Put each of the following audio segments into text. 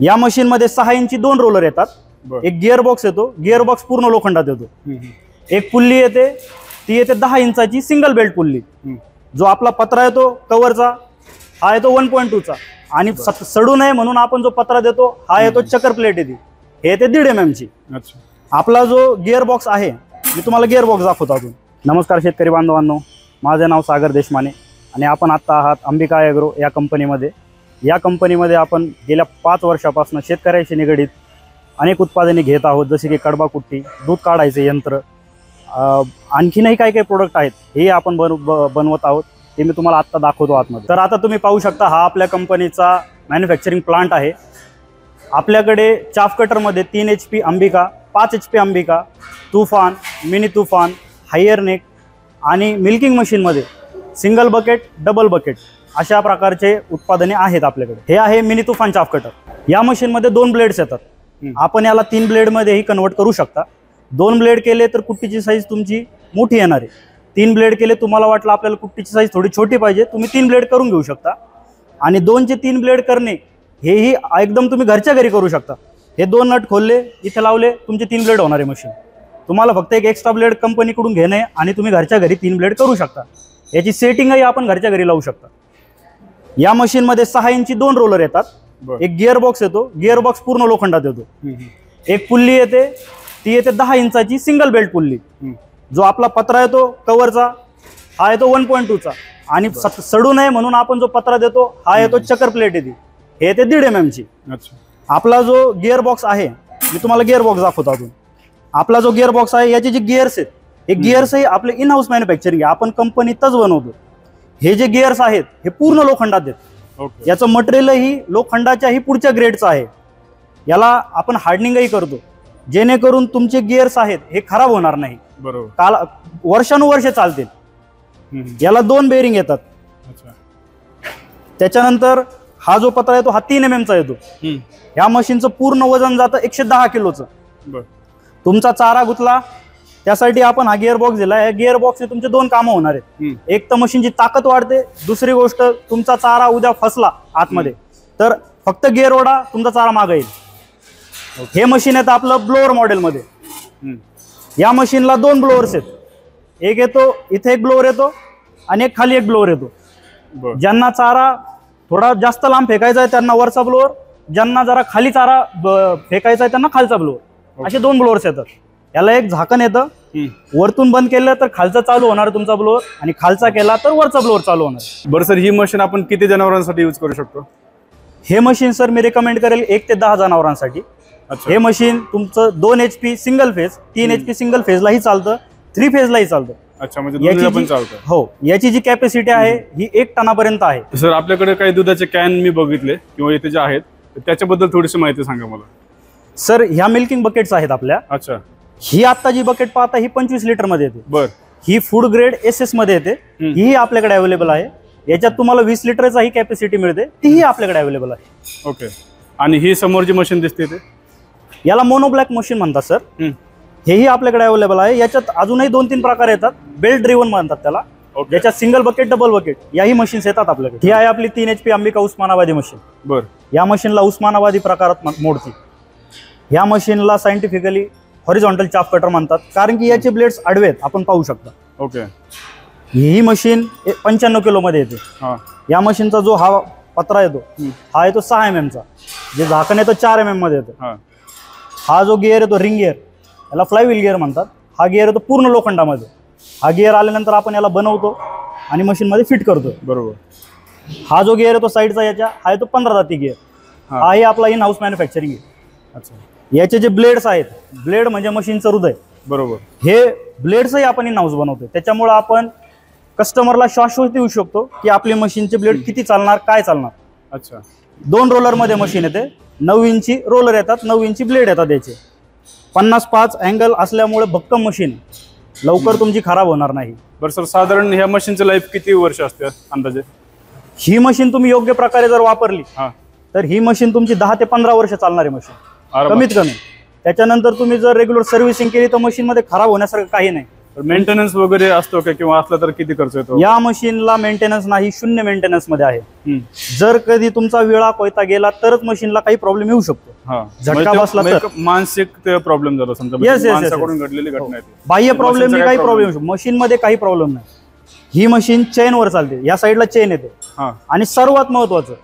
या मशीन मध्ये 6 इंची 2 रोलर येतात, एक गिअर बॉक्स येतो, गिअर बॉक्स पूर्ण लोखंडात येतो, एक पुल्ली येते, ती येते 10 इंचाची सिंगल बेल्ट पुल्ली। जो आपला पत्रा येतो कव्हरचा हा येतो 1.2 चा, आणि सडू नये म्हणून आपण जो पत्रा देतो हा येतो चक्कर प्लेट येते, हे येते 1.5 mm ची। आपला जो गिअर बॉक्स आहे, मी तुम्हाला गिअर बॉक्स दाखवतो अजून। नमस्कार शेतकरी बांधवांनो, माझे नाव सागर देशमाने आणि आपण आता आहात अंबिका ॲग्रो या कंपनीमध्ये। या कंपनीमध्ये आपण गेल्या 5 वर्षापासून शेतकऱ्याशी निगडीत अनेक उत्पादने घेत आहोत, जसे की कडबा कुट्टी, दूध काढायचे यंत्र, आणखीनही काही काही प्रोडक्ट आहेत, हे आपण बनवत आहोत, ते मी तुम्हाला आत्ता दाखवतो आतमध्ये। तर आता तुम्ही पाहू शकता, हा आपल्या कंपनीचा मॅन्युफॅक्चरिंग प्लांट आहे। आपल्याकडे चाफ कटरमध्ये 3 HP Ambika, 5 HP Ambika, Toofan, mini Toofan, हायर नेक आणि मिल्किंग मशीनमध्ये सिंगल बकेट, डबल बकेट अशा प्रकारचे उत्पादने आहेत आपल्याकडे। हे आहे मिनी तुफान चाफ कटर। या मशीनमध्ये 2 ब्लेड्स येतात, आपण याला 3 ब्लेडमध्येही कन्वर्ट करू शकता। 2 ब्लेड केले तर कुट्टीची साईज तुमची मोठी येणार आहे, 3 ब्लेड केले तुम्हाला वाटलं आपल्याला कुट्टीची साईज थोडी छोटी पाहिजे, तुम्ही 3 ब्लेड करून घेऊ शकता। आणि 2 चे 3 ब्लेड करणे हेही एकदम तुम्ही घरच्या घरी करू शकता। हे 2 नट खोलले, इथे लावले, तुमचे 3 ब्लेड होणार आहे मशीन। तुम्हाला फक्त एक एक्स्ट्रा ब्लेड कंपनीकडून घेणे आणि तुम्ही घरच्या घरी 3 ब्लेड करू शकता। याची सेटिंगही आपण घरच्या घरी लावू शकता। या मशीनमध्ये 6 इंची 2 रोलर येतात, एक गिअर बॉक्स येतो, गिअर बॉक्स पूर्ण लोखंडात येतो, एक पुल्ली येते, ती येते 10 इंचाची सिंगल बेल्ट पुल्ली। जो आपला पत्रा येतो कव्हरचा हा येतो 1.2 चा, आणि सडू नये म्हणून आपण जो पत्रा देतो हा येतो चक्कर प्लेट येते, हे येते 1.5 mm ची। आपला जो गिअर बॉक्स आहे, मी तुम्हाला गिअर बॉक्स दाखवतो अजून। आपला जो गिअर बॉक्स आहे, याचे जे गिअर्स आहेत, हे गिअर्स हे आपले इन हाऊस मॅन्युफॅक्चरिंग आहे, आपण कंपनीतच बनवतो। हे जे गिअर्स आहेत हे पूर्ण लोखंडात आहेत, याचं मटेरियलही लोखंडाच्याही पुढच्या ग्रेडचं आहे। याला आपण हार्डनिंगही करतो, जेणेकरून तुमचे गिअर्स आहेत हे खराब होणार नाही, बरोबर, वर्षानुवर्षे चालतील। याला 2 बेरिंग येतात। त्याच्यानंतर हा जो पत्रा येतो हा 3 mm चा येतो। या मशीनचं पूर्ण वजन जातं 110 किलोचं। तुमचा चारा गुतला त्यासाठी आपण हा गिअर बॉक्स दिला। या गिअर बॉक्सने तुमचे 2 कामं होणार आहेत, एक तर मशीनची ताकद वाढते, दुसरी गोष्ट तुमचा चारा उद्या फसला आतमध्ये तर फक्त गिअर ओढा, तुमचा चारा मागे येईल। हे मशीन येतं आपलं ब्लोअर मॉडेलमध्ये। या मशीनला 2 ब्लोअर्स आहेत, एक येतो इथे, एक ब्लोअर येतो आणि एक खाली एक ब्लोअर येतो। ज्यांना चारा थोडा जास्त लांब फेकायचा आहे त्यांना वरचा ब्लोअर, ज्यांना जरा खाली चारा फेकायचा आहे त्यांना खालचा ब्लोअर, असे 2 ब्लोअर्स येतात। याला एक झाकण येतं, वरतून बंद केलं तर खालचा चालू होणार तुमचा ब्लोअर, आणि खालचा केला तर वरचा ब्लोअर चालू होणार। बरं सर, ही मशीन आपण किती जनावरांसाठी यूज करू शकतो? हे मशीन सर मी रेकमेंड करेल 1 ते 10 जनावरांसाठी। हे मशीन तुमचं 2 HP single phase, 3 HP single फेजलाही चालतं, 3 फेजलाही चालतं। अच्छा, म्हणजे पण चालतं? हो, याची जी कॅपॅसिटी आहे ही 1 टनापर्यंत आहे। सर, आपल्याकडे काही दुधाचे कॅन मी बघितले किंवा इथे जे आहेत त्याच्याबद्दल थोडीशी माहिती सांगा मला। सर, ह्या मिल्किंग बकेट्स आहेत आपल्या। अच्छा, ही आता जी बकेट पाहता ही 25 लिटर मध्ये येते। बर, ही फूड ग्रेड SS मध्ये येते, ही आपल्याकडे अवेलेबल आहे। याच्यात तुम्हाला 20 लिटरचा ही कॅपॅसिटी मिळते, तीही आपल्याकडे अवेलेबल आहे। ओके, आणि ही समोर जी मशीन दिसते ते याला मोनोब्लॅक मशीन म्हणतात सर, हेही आपल्याकडे अवेलेबल आहे। याच्यात अजूनही 2-3 प्रकार येतात, बेल्ट ड्रिव्हन म्हणतात त्याला, ज्याच्यात सिंगल बकेट, डबल बकेट याही मशीन्स येतात आपल्याकडे। ही आहे आपली 3 HP अंबिका उस्मानाबादी मशीन। बर, या मशीनला उस्मानाबादी प्रकारात मोडती। या मशीनला सायंटिफिकली हॉरिझॉन्टल चाफ कटर म्हणतात, कारण की याचे ब्लेड्स आडवे आहेत, आपण पाहू शकता। ओके, ही मशीन 95 किलो मध्ये येते। या मशीनचा जो हा पत्रा येतो हा येतो 6 mm चा, जे झाकण येतो 4 mm मध्ये येतो। हा जो गिअर येतो रिंग गिअर, याला फ्लायव्हील गिअर म्हणतात। हा गिअर येतो पूर्ण लोखंडामध्ये। हा गिअर आल्यानंतर आपण याला बनवतो आणि मशीन मध्ये फिट करतो, बरोबर। हा जो गिअर येतो साईडचा याच्या, हा येतो 15 जाती गिअर, हाही आपला इन हाऊस मॅन्युफॅक्चरिंग आहे। अच्छा, याचे जे ब्लेड्स आहेत, ब्लेड म्हणजे मशीनचं हृदय, बरोबर, हे ब्लेड्सही आपण इन हाऊस बनवतो। त्याच्यामुळे आपण कस्टमरला शाश्वती देऊ शकतो की आपली मशीनचे ब्लेड किती चालणार, काय चालणार। अच्छा, 2 रोलर मध्ये मशीन येते, 9 इंची रोलर येतात, 9 इंची ब्लेड येतात याचे। 50-5 अँगल असल्यामुळे भक्कम मशीन, लवकर तुमची खराब होणार नाही। बरं सर, साधारण ह्या मशीनचं लाईफ किती वर्ष असते अंदाजे? ही मशीन तुम्ही योग्य प्रकारे जर वापरली तर ही मशीन तुमची 10 ते 15 वर्ष चालणारी मशीन, कमीत कमी। त्याच्यानंतर तुम्ही जर रेग्युलर सर्व्हिसिंग केली तर मशीन मध्ये खराब होण्यासारखं काही नाही, मेंटेनन्स वगैरे असतो का, किंवा असला तर किती खर्च येतो? या मशीनला मेंटेनन्स नाही, शून्य मेंटेनन्स मध्ये आहे. जर कधी तुमचा वेळा कोयता गेला तरच मशीनला काही प्रॉब्लेम येऊ शकतो. झटका बसला तर मानसिक प्रॉब्लेम झाला समजा, माणसाकडून घडलेली घटना आहे. बाह्य प्रॉब्लेम काही प्रॉब्लेम येऊ शकतो, मशीन मध्ये काही प्रॉब्लेम नाही. ही मशीन चेन वर चालते, या साईडला चेन येते. आणि सर्वात महत्वाचं,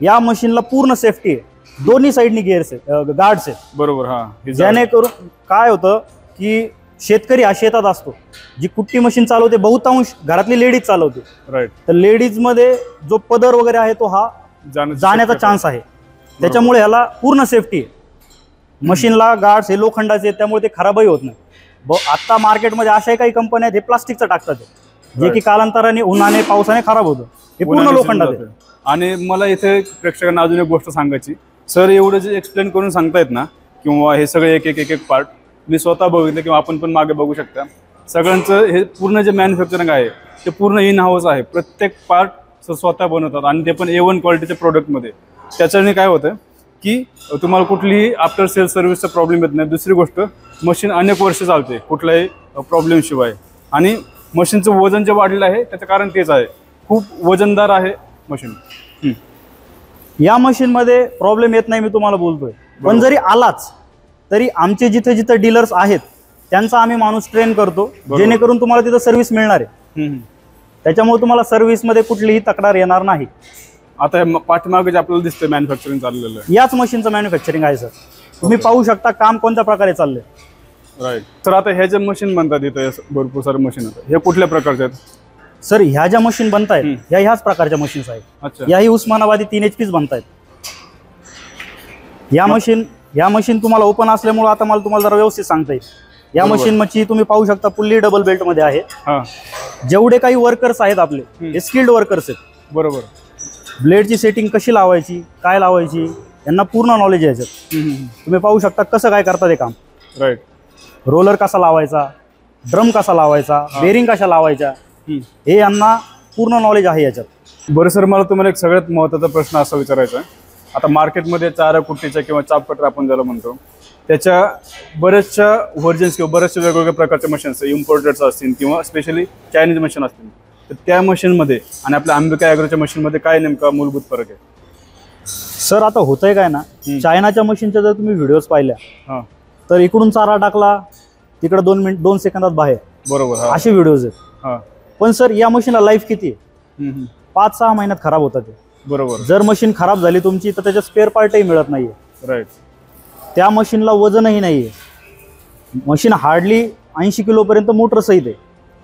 या मशीनला पूर्ण सेफ्टी आहे. दोन्ही साईडनी गिअर्स आहेत, गार्ड्स आहेत. बरोबर. जेणेकरून काय होतं की शेतकरी हा शेतात असतो, जी कुट्टी मशीन चालवते बहुतांश घरातली लेडीज चालवते. राईट. तर लेडीज मध्ये जो पदर वगैरे आहे तो हा जाण्याचा चान्स आहे. त्याच्यामुळे ह्याला पूर्ण सेफ्टी आहे. मशीनला गार्ड्स हे लोखंडाचे आहेत, त्यामुळे ते खराबही होत नाही. आता मार्केटमध्ये अशाही काही कंपन्या आहेत हे प्लास्टिकचं टाकतात, जे की कालांतराने उन्हाने पावसाने खराब होतं. हे पूर्ण लोखंडाचे. आणि मला इथे प्रेक्षकांना अजून एक गोष्ट सांगायची. सर एवढं जे एक्सप्लेन करून सांगतायत ना, किंवा हे सगळे एक एक पार्ट मी स्वतः बघितलं, किंवा आपण पण मागे बघू शकता, सगळ्यांचं हे पूर्ण जे मॅन्युफॅक्चरिंग आहे ते पूर्ण इन हाऊस आहे. प्रत्येक पार्ट स्वतः बनवतात, आणि ते पण A1 क्वालिटीच्या प्रोडक्टमध्ये. त्याच्याने काय होतं की तुम्हाला कुठलीही आफ्टर सेल सर्व्हिसचा प्रॉब्लेम येत नाही. दुसरी गोष्ट, मशीन अनेक वर्ष चालते कुठल्याही प्रॉब्लेमशिवाय. आणि मशीनचं वजन जे वाढलेलं आहे त्याचं कारण तेच आहे, खूप वजनदार आहे मशीन. या मशीनमध्ये प्रॉब्लेम येत नाही, मी तुम्हाला बोलतोय. पण जरी आलाच तरी आमचे जिथे जिथे डीलर्स आहेत त्यांचा आम्ही माणूस ट्रेन करतो, जेणेकरून तुम्हाला तिथं सर्व्हिस मिळणार आहे. त्याच्यामुळे तुम्हाला सर्व्हिसमध्ये कुठलीही तक्रार येणार नाही. आता पाठीमागे जे आपल्याला दिसतंय मॅन्युफॅक्चरिंग चाललेलं आहे, याच मशीनचं मॅन्युफॅक्चरिंग आहे सर. तुम्ही पाहू शकता काम कोणत्या प्रकारे चाललंय. राईट. सर आता हे जे मशीन बनतात इथं भरपूर सारे मशीन आहेत, हे कुठल्या प्रकारचे आहेत? सर ह्या ज्या मशीन बनतायत ह्याच प्रकारच्या मशीन्स आहेत. याही उस्मानाबादी 3 HP बनतायत. या मशीन तुम्हाला ओपन असल्यामुळे आता मला तुम्हाला जरा व्यवस्थित सांगता येईल. या मशीन मध्ये तुम्ही पाहू शकता पुल्ली डबल बेल्ट मध्ये आहे. जेवढे काही वर्कर्स आहेत आपले हे स्किल्ड वर्कर्स आहेत. बरोबर. ब्लेडची सेटिंग कशी लावायची, काय लावायची, यांना पूर्ण नॉलेज आहे याच्यात. तुम्ही पाहू शकता कसं काय करतात हे काम. राईट. रोलर कसा लावायचा, ड्रम कसा लावायचा, बेरिंग कशा लावायच्या, हे यांना पूर्ण नॉलेज आहे याच्यात. बरं सर, मला तुम्हाला एक सगळ्यात महत्त्वाचा प्रश्न असा विचारायचा आहे. आता मार्केटमध्ये चारा कुट्टीच्या किंवा चाप कटर आपण ज्याला म्हणतो, त्याच्या बऱ्याचशा व्हर्जन्स किंवा बऱ्याचशा वेगवेगळ्या प्रकारच्या मशीन्स, इम्पोर्टेड्स असतील किंवा स्पेशली चायनीज मशीन असतील, तर त्या मशीनमध्ये आणि आपल्या अंबिका ॲग्रोच्या मशीनमध्ये काय नेमका मूलभूत फरक आहे? सर आता होतंय काय ना, चायनाच्या मशीनच्या जर तुम्ही व्हिडिओज पाहिल्या तर इकडून चारा टाकला, तिकडे 2 सेकंदात बाहेर. बरोबर. असे व्हिडिओज आहेत. पण सर या मशीनला लाईफ किती आहे? 5-6 महिन्यात खराब होतात. बरोबर. जर मशीन खराब झाली तुमची तर त्याच्या स्पेअर पार्टही मिळत नाहीये. राईट. त्या मशीनला वजनही नाहीये. मशीन हार्डली 80 किलोपर्यंत मोटर सहित आहे.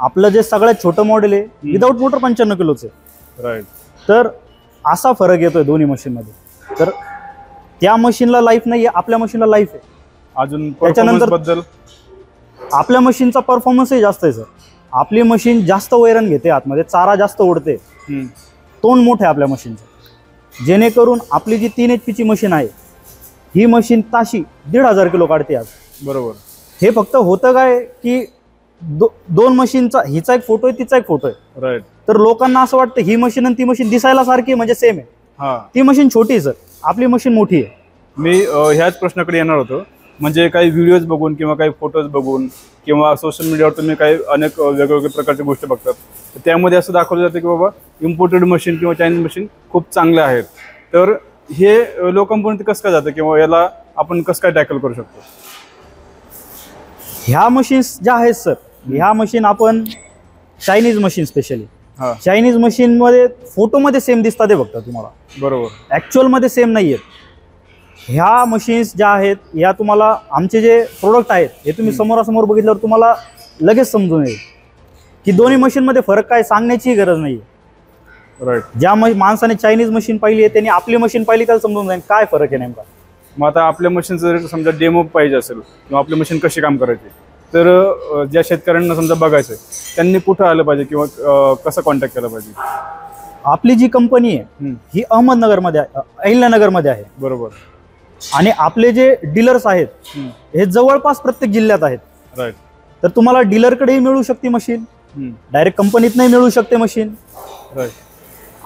आपलं जे सगळ्यात छोटं मॉडेल आहे विदाऊट मोटर 95 किलोचं आहे. राईट. तर असा फरक येतोय दोन्ही मशीनमध्ये. तर त्या मशीनला लाईफ नाहीये, आपल्या मशीनला लाईफ आहे. अजून त्याच्यानंतर आपल्या मशीनचा परफॉर्मन्सही जास्त आहे सर. आपली मशीन जास्त वैरण घेते, आतमध्ये चारा जास्त ओढते, तोंड मोठं आहे आपल्या मशीनचं. जेणेकरून आपली जी 3 HP ची मशीन आहे ही मशीन ताशी 1,500 किलो काढते आज. बरोबर. हे फक्त होतं काय की 2 मशीनचा, हिचा एक फोटो आहे, तिचा एक फोटो आहे. राईट. तर लोकांना असं वाटतं ही मशीन आणि ती मशीन दिसायला सारखी म्हणजे सेम आहे. ती मशीन छोटी आहे सर, आपली मशीन मोठी आहे. मी ह्याच प्रश्नाकडे येणार होतो. म्हणजे काही व्हिडिओज बघून किंवा काही फोटोज बघून किंवा सोशल मीडियावर तुम्ही काही अनेक वेगवेगळ्या प्रकारच्या गोष्टी बघतात, तर त्यामध्ये असं दाखवलं जातं की बाबा इम्पोर्टेड मशीन किंवा चायनीज मशीन खूप चांगले आहेत. तर हे लोकांपर्यंत कसं काय जातं किंवा याला आपण कसं काय टॅकल करू शकतो? ह्या मशीन्स ज्या आहेत सर, ह्या मशीन आपण चायनीज मशीन स्पेशली चायनीज मशीनमध्ये फोटोमध्ये सेम दिसतात ते बघता तुम्हाला. बरोबर. ॲक्च्युअलमध्ये सेम नाही आहेत. ह्या मशीन्स ज्या आहेत ह्या तुम्हाला आमचे जे प्रोडक्ट आहेत हे तुम्ही समोरासमोर बघितल्यावर तुम्हाला लगेच समजून येईल की दोन्ही मशीनमध्ये फरक काय, सांगण्याची गरज नाही. राईट. ज्या माणसाने चायनीज मशीन पाहिली आहे त्यांनी आपली मशीन पाहिली त्याला समजून जाईल काय फरक आहे नेमका. मग आता आपल्या मशीनचं जर समजा डेमो पाहिजे असेल किंवा आपली मशीन कशी काम करायची, तर ज्या शेतकऱ्यांना समजा बघायचं आहे त्यांनी कुठं आलं पाहिजे किंवा कसं कॉन्टॅक्ट केलं पाहिजे? आपली जी कंपनी आहे ही अहमदनगरमध्ये आहे, अहिल्यानगरमध्ये आहे. बरोबर. आणि आपले जे डीलर्स आहेत हे जवळपास प्रत्येक जिल्ह्यात आहेत. राईट. तर तुम्हाला डीलरकडेही मिळू शकते मशीन, डायरेक्ट कंपनीतनंही मिळू शकते मशीन. राईट.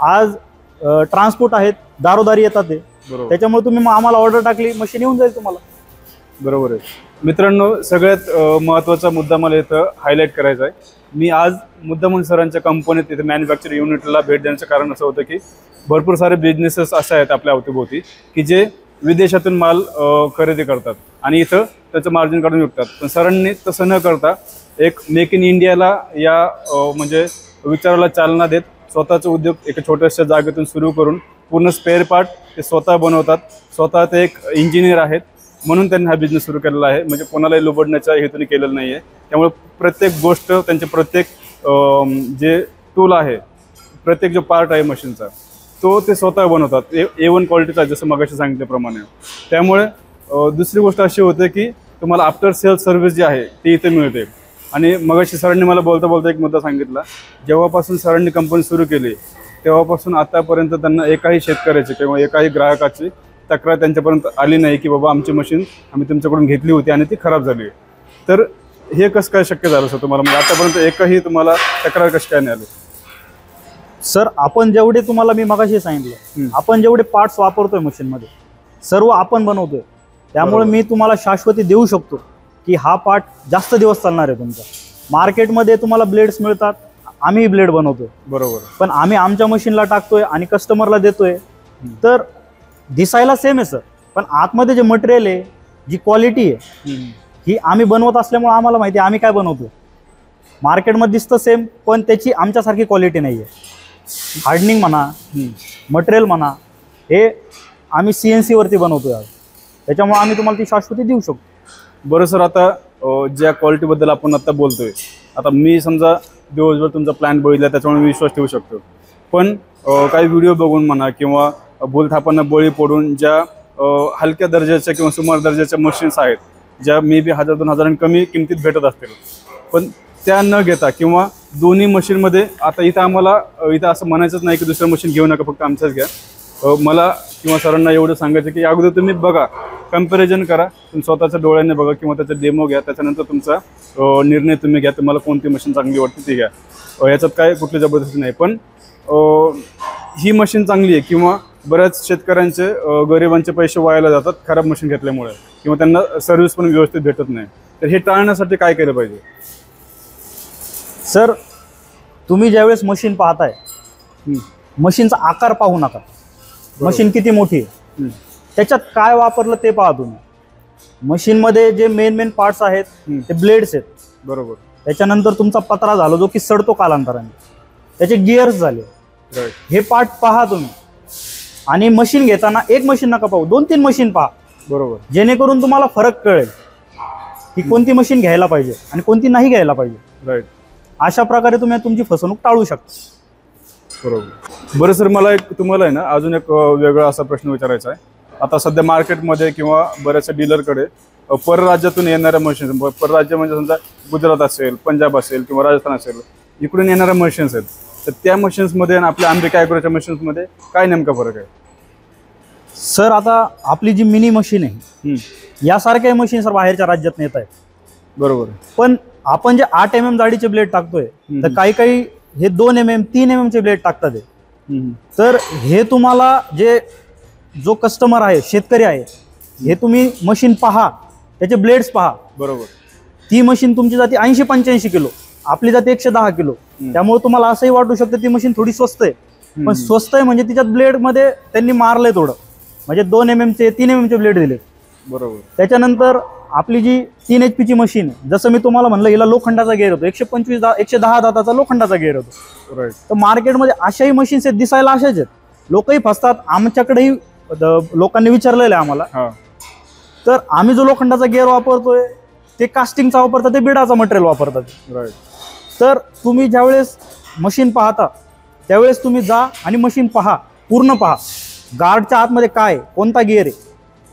आज ट्रान्सपोर्ट आहेत, दारोदारी येतात ते, त्याच्यामुळे तुम्ही आम्हाला ऑर्डर टाकली मशीन येऊन जाईल तुम्हाला. बरोबर आहे. मित्रांनो, सगळ्यात महत्त्वाचा मुद्दा मला इथं हायलाईट करायचा आहे. मी आज मुद्दामून सरांच्या कंपनीत इथे मॅन्युफॅक्चरिंग युनिटला भेट देण्याचं कारण असं होतं की भरपूर सारे बिझनेसेस असे आहेत आपल्या अवतीभोवती की जे विदेशातून माल खरेदी करतात आणि इथं त्याचं मार्जिन काढून विकतात. पण सरांनी तसं न करता एक मेक इन इंडियाला या म्हणजे विचाराला चालना देत स्वतःचा उद्योग एका छोट्याशा जागेतून सुरू करून पूर्ण स्पेअर पार्ट ते स्वतः बनवतात. स्वतः ते एक इंजिनियर आहेत म्हणून त्यांनी हा बिझनेस सुरू केलेला आहे. म्हणजे कोणालाही लुबडण्याच्या हेतूने केलेलं नाही आहे. त्यामुळे प्रत्येक गोष्ट त्यांचे प्रत्येक जे टूल आहे, प्रत्येक जो पार्ट आहे मशीनचा तो ते स्वतः बनवतात. A1 क्वालिटीचा, जसं मगाशी सांगितल्याप्रमाणे. त्यामुळे दुसरी गोष्ट अशी होते की तुम्हाला आफ्टर सेल सर्व्हिस जी आहे ती इथे मिळते. आणि मगाशी सरांनी मला बोलता बोलता एक मुद्दा सांगितला, जेव्हापासून सरांनी कंपनी सुरू केली तेव्हापासून आतापर्यंत त्यांना एकाही शेतकऱ्याची किंवा एकाही ग्राहकाची तक्रार त्यांच्यापर्यंत आली नाही की बाबा आमची मशीन आम्ही तुमच्याकडून घेतली होती आणि ती खराब झाली. तर हे कसं काय शक्य झालं सर तुम्हाला? म्हणजे आतापर्यंत एकही तुम्हाला तक्रार कशी काय नाही आली? सर, आपण जेवढे तुम्हाला मी मगाशी सांगितलं, आपण जेवढे पार्ट्स वापरतोय मशीनमध्ये सर्व आपण बनवतोय. त्यामुळे मी तुम्हाला शाश्वती देऊ शकतो की हा पार्ट जास्त दिवस चालणार आहे तुमचा. मार्केटमध्ये तुम्हाला ब्लेड्स मिळतात, आम्ही ब्लेड बनवतोय बरोबर, पण आम्ही आमच्या मशीनला टाकतोय आणि कस्टमरला देतोय. तर दिसायला सेम आहे सर, पण आतमध्ये जे मटेरियल आहे, जी क्वालिटी आहे, ही आम्ही बनवत असल्यामुळे आम्हाला माहिती आहे आम्ही काय बनवतोय. मार्केटमध्ये दिसतं सेम, पण त्याची आमच्यासारखी क्वालिटी नाही आहे. हार्डनिंग म्हणा, मटेरियल म्हणा, हे आम्ही CNC वरती बनवतोय आज. त्याच्यामुळे आम्ही तुम्हाला ती शाश्वती देऊ शकतो. बरं सर, आता ज्या क्वालिटीबद्दल आपण आता बोलतोय, आता मी समजा दिवसभर तुमचा प्लॅन बघितला त्याच्यामुळे मी विश्वास ठेवू शकतो. पण काही व्हिडिओ बघून म्हणा किंवा भूलथापांना बळी पडून ज्या हलक्या दर्जाच्या किंवा सुमार दर्जाच्या मशीन्स आहेत, ज्या मे बी 1000-2000 कमी किमतीत भेटत असतील, पण त्या न घेता किंवा दोन्ही मशीनमध्ये, आता इथं आम्हाला इथं असं म्हणायचंच नाही की दुसरं मशीन घेऊ नका, फक्त आमचंच घ्या. मला किंवा सरांना एवढं सांगायचं की अगोदर तुम्ही बघा, कम्पॅरिझन करा, तुम्ही स्वतःच्या डोळ्याने बघा किंवा त्याचा डेमो घ्या. त्याच्यानंतर तुमचा निर्णय तुम्ही घ्या, तुम्हाला कोणती मशीन चांगली वाटते ती घ्या. याच्यात काय कुठली जबरदस्ती नाही. पण ही मशीन चांगली आहे किंवा बऱ्याच शेतकऱ्यांचे गरिबांचे पैसे वायाला जातात खराब मशीन घेतल्यामुळे किंवा त्यांना सर्व्हिस पण व्यवस्थित भेटत नाही. तर हे टाळण्यासाठी काय केलं पाहिजे? सर, तुम्ही ज्यावेळेस मशीन पाहताय, मशीनचा आकार पाहू नका. मशीन किती मोठी आहे, त्याच्यात काय वापरलं ते पहा तुम्ही. मशीनमध्ये जे मेन पार्ट्स आहेत ते ब्लेड्स आहेत. बरोबर. त्याच्यानंतर तुमचा पत्रा झाला जो की सडतो कालांतराने, त्याचे गिअर्स झाले. हे पार्ट पहा तुम्ही. आणि मशीन घेताना एक मशीन नका पाहू, 2-3 मशीन पहा. बरोबर. जेणेकरून तुम्हाला फरक कळेल की कोणती मशीन घ्यायला पाहिजे आणि कोणती नाही घ्यायला पाहिजे. राईट. अशा प्रकारे तुम्ही तुमची फसवणूक टाळू शकता. बरोबर. बरं सर, मला एक तुम्हाला आहे ना अजून एक वेगळा असा प्रश्न विचारायचा आहे. आता सध्या मार्केटमध्ये किंवा बऱ्याचशा डीलरकडे परराज्यातून येणाऱ्या मशीन्स, परराज्य म्हणजे समजा गुजरात असेल, पंजाब असेल किंवा राजस्थान असेल, इकडून येणाऱ्या मशीन्स आहेत. तर त्या मशीन्समध्ये आणि आपल्या अंबिका ॲग्रोच्या मशीन्समध्ये काय नेमका फरक आहे? सर, आता आपली जी मिनी मशीन आहे, यासारख्या मशीन सर बाहेरच्या राज्यात नेत आहेत. बरोबर. पण आपण जे 8 mm जाडीचे ब्लेड टाकतोय, तर काही हे 2 mm 3 mm चे ब्लेड टाकतात. तर हे तुम्हाला जो कस्टमर आहे, शेतकरी आहे, हे तुम्ही मशीन पहा, त्याचे ब्लेड्स पहा. बरोबर. ती मशीन तुमची जाते 80-85 किलो, आपली जाते 110 किलो. त्यामुळे तुम्हाला असंही वाटू शकतं ती मशीन थोडी स्वस्त आहे. पण स्वस्त आहे म्हणजे तिच्यात ब्लेडमध्ये त्यांनी मारलंय थोडं, म्हणजे 2 mm चे 3 mm चे ब्लेड दिले. बरोबर. त्याच्यानंतर आपली जी 3 HP ची मशीन, जसं मी तुम्हाला म्हणलं, हिला लोखंडाचा गेअर होतो, 110 दाताचा लोखंडाचा गेअर होतो. राईट. तर मार्केटमध्ये अशाही मशीन्स आहेत, दिसायला अशाच आहेत. लोकही फसतात. आमच्याकडेही लोकांनी विचारलेलं आहे आम्हाला. तर आम्ही जो लोखंडाचा गेअर वापरतोय ते कास्टिंगचा वापरतात, ते बिडाचा मटेरियल वापरतात. राईट. तर तुम्ही ज्यावेळेस मशीन पाहता त्यावेळेस तुम्ही जा आणि मशीन पहा, पूर्ण पहा. गार्डच्या आतमध्ये काय, कोणता गिअर आहे,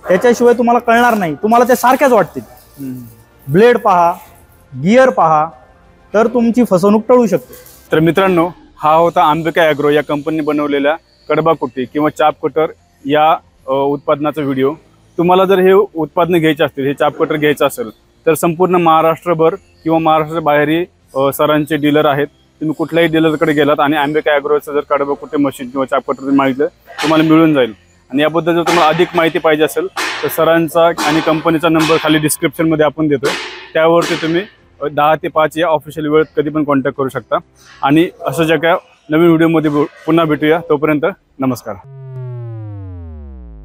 त्याच्याशिवाय तुम्हाला कळणार नाही. तुम्हाला ते सारख्याच वाटतील. ब्लेड पहा, गिअर पहा, तर तुमची फसवणूक टळू शकते. तर मित्रांनो, हा होता अंबिका ॲग्रो या कंपनीने बनवलेल्या कडबाकुट्टी किंवा चाप कटर या उत्पादनाचा व्हिडिओ. तुम्हाला जर हे उत्पादनं घ्यायचे असतील, हे चाप कटर घ्यायचं असेल, तर संपूर्ण महाराष्ट्रभर किंवा महाराष्ट्राच्या बाहेरही सरांचे डीलर आहेत. तुम्ही कुठल्याही डीलरकडे गेलात आणि अंबिका ॲग्रोचं जर कडबाकुट्टी मशीन किंवा चाप कटर मागितलं तुम्हाला मिळून जाईल. आणि याबद्दल जर तुम्हाला अधिक माहिती पाहिजे असेल तर सरांचा आणि कंपनीचा नंबर खाली डिस्क्रिप्शनमध्ये आपण देतोय, त्यावरती तुम्ही 10 ते 5 या ऑफिशियल वेळेत कधी पण कॉन्टॅक्ट करू शकता. आणि असं ज्या काय नवीन व्हिडिओमध्ये पुन्हा भेटूया, तोपर्यंत नमस्कार.